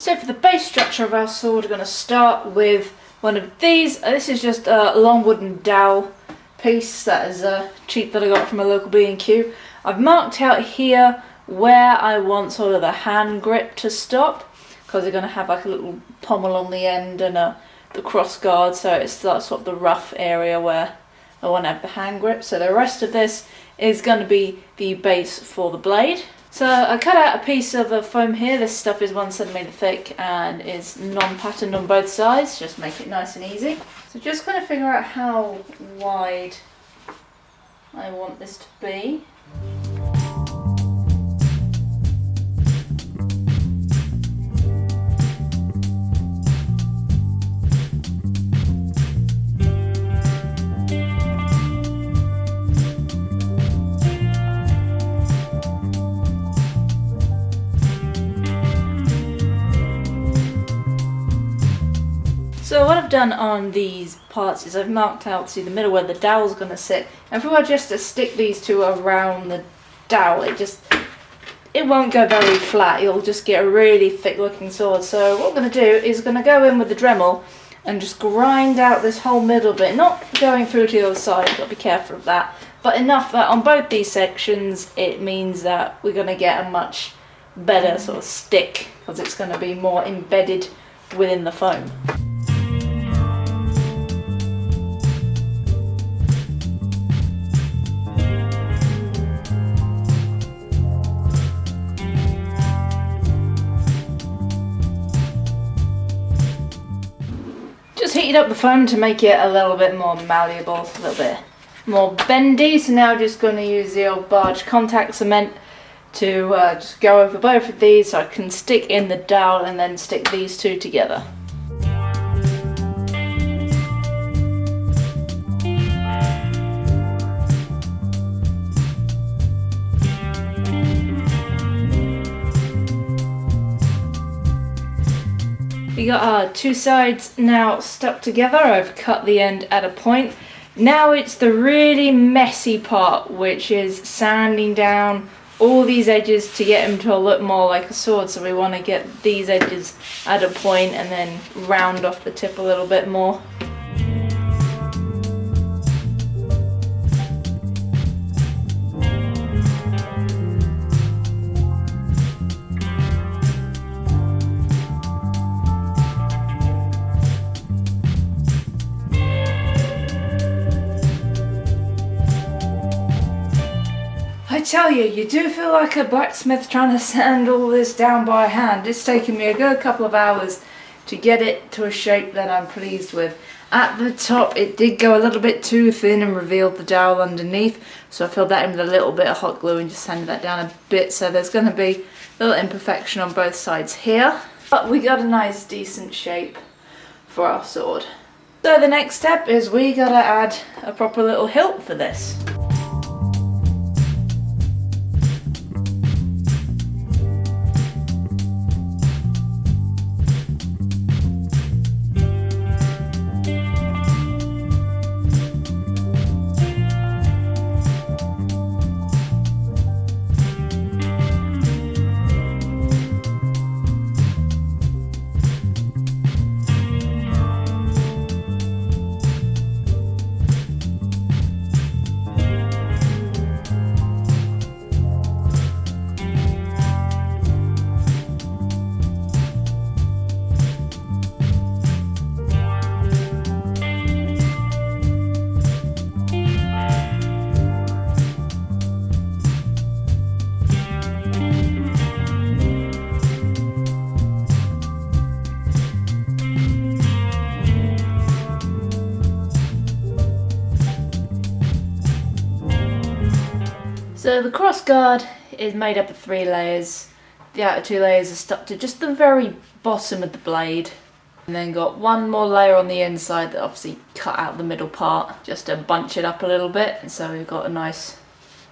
So for the base structure of our sword, we're going to start with one of these. This is just a long wooden dowel piece that is cheap that I got from a local B&Q. I've marked out here where I want sort of the hand grip to stop, because they're going to have like a little pommel on the end and the cross guard, so it's that sort of the rough area where I want to have the hand grip. So the rest of this is going to be the base for the blade. So I cut out a piece of foam here. This stuff is 1 centimeter thick and is non-patterned on both sides, just make it nice and easy. So just going to figure out how wide I want this to be. So what I've done on these parts is I've marked out, see, the middle where the dowel's going to sit. And if we were just to stick these two around the dowel, it won't go very flat. You'll just get a really thick looking sword. So what I'm going to do is going to go in with the Dremel and just grind out this whole middle bit. Not going through to the other side, got to be careful of that. But enough that on both these sections it means that we're going to get a much better sort of stick, because it's going to be more embedded within the foam. Just heated up the foam to make it a little bit more malleable, a little bit more bendy. So now I'm just going to use the old barge contact cement to just go over both of these so I can stick in the dowel and then stick these two together. We got our two sides now stuck together. I've cut the end at a point. Now it's the really messy part, which is sanding down all these edges to get them to look more like a sword. So we want to get these edges at a point and then round off the tip a little bit more. I tell you, you do feel like a blacksmith trying to sand all this down by hand. It's taken me a good couple of hours to get it to a shape that I'm pleased with. At the top it did go a little bit too thin and revealed the dowel underneath, so I filled that in with a little bit of hot glue and just sanded that down a bit, so there's going to be a little imperfection on both sides here. But we got a nice decent shape for our sword. So the next step is we gotta add a proper little hilt for this. So the cross guard is made up of 3 layers. The outer 2 layers are stuck to just the very bottom of the blade. And then got one more layer on the inside that obviously cut out the middle part just to bunch it up a little bit. And so we've got a nice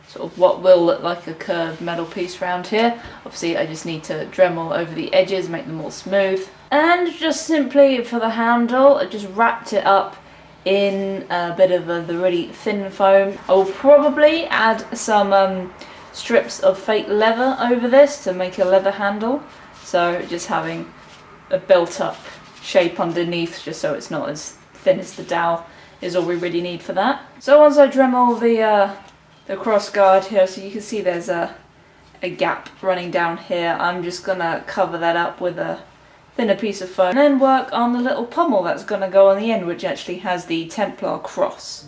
sort of what will look like a curved metal piece around here. Obviously I just need to Dremel over the edges, make them all smooth. And just simply for the handle, I just wrapped it up in a bit of the really thin foam. I'll probably add some strips of fake leather over this to make a leather handle. So just having a built up shape underneath, just so it's not as thin as the dowel, is all we really need for that. So once I Dremel the cross guard here, so you can see there's a gap running down here, I'm just gonna cover that up with a thinner piece of foam and then work on the little pommel that's gonna go on the end, which actually has the Templar cross.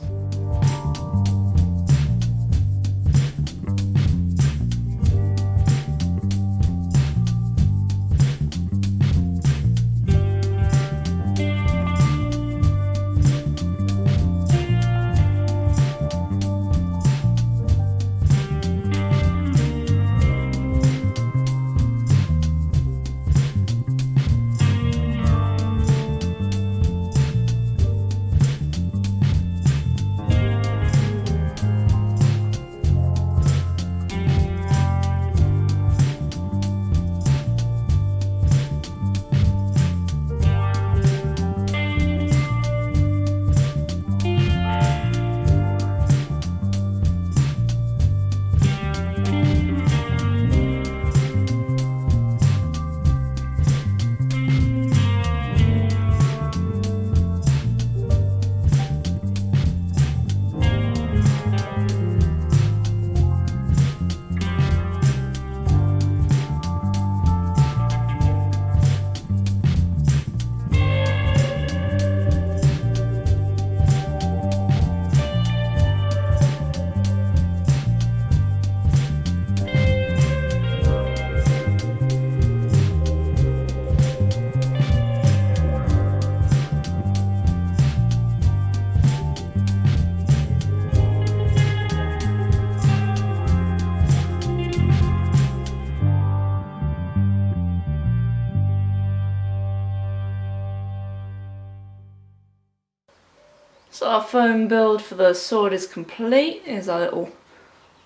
So our foam build for the sword is complete. Here's our little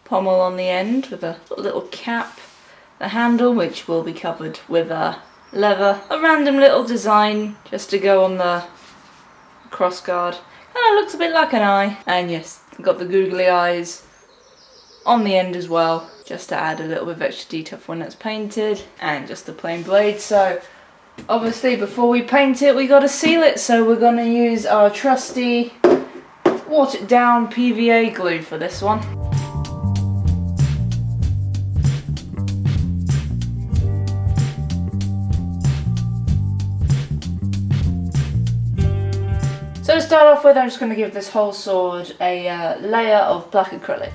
pommel on the end with a little cap, the handle which will be covered with leather, a random little design just to go on the crossguard. Kind of looks a bit like an eye, and yes, got the googly eyes on the end as well, just to add a little bit of extra detail for when it's painted, and just the plain blade. So obviously before we paint it we got to seal it, so we're going to use our trusty watered down PVA glue for this one. So to start off with, I'm just going to give this whole sword a layer of black acrylic.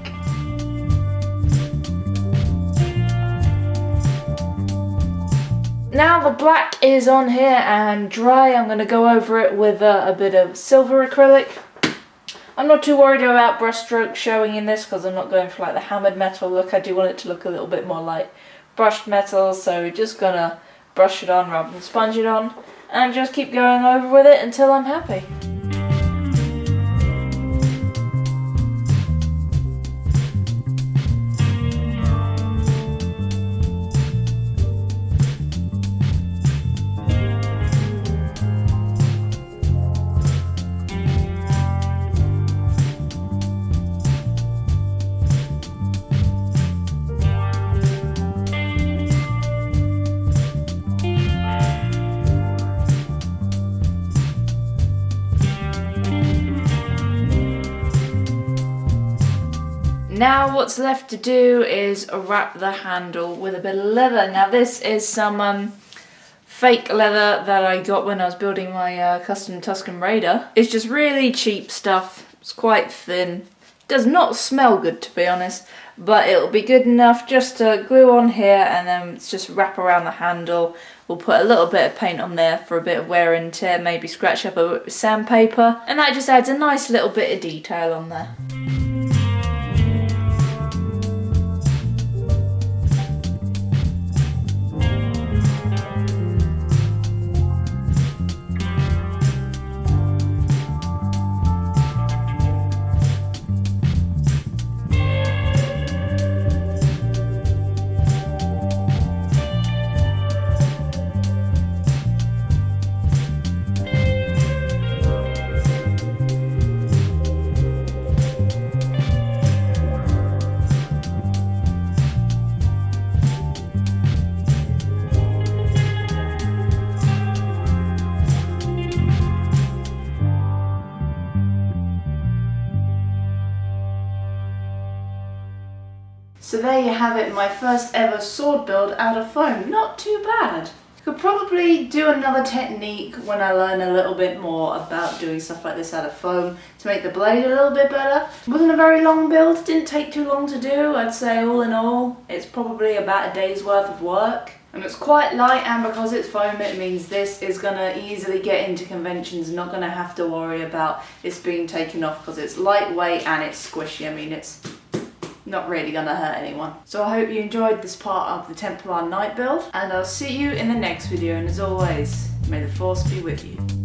Now the black is on here and dry, I'm going to go over it with a bit of silver acrylic. I'm not too worried about brush strokes showing in this because I'm not going for like the hammered metal look. I do want it to look a little bit more like brushed metal, so we're just going to brush it on rather than sponge it on and just keep going over with it until I'm happy. Now what's left to do is wrap the handle with a bit of leather. Now this is some fake leather that I got when I was building my custom Tusken Raider. It's just really cheap stuff, it's quite thin, does not smell good to be honest, but it'll be good enough just to glue on here and then it's just wrap around the handle. We'll put a little bit of paint on there for a bit of wear and tear, maybe scratch up a bit with sandpaper, and that just adds a nice little bit of detail on there. So there you have it, my first ever sword build out of foam. Not too bad. Could probably do another technique when I learn a little bit more about doing stuff like this out of foam to make the blade a little bit better. It wasn't a very long build, didn't take too long to do. I'd say all in all, it's probably about a day's worth of work. And it's quite light, and because it's foam it means this is going to easily get into conventions, not going to have to worry about this being taken off because it's lightweight and it's squishy. I mean, it's not really gonna hurt anyone. So I hope you enjoyed this part of the Templar Knight build, and I'll see you in the next video, and as always, may the force be with you.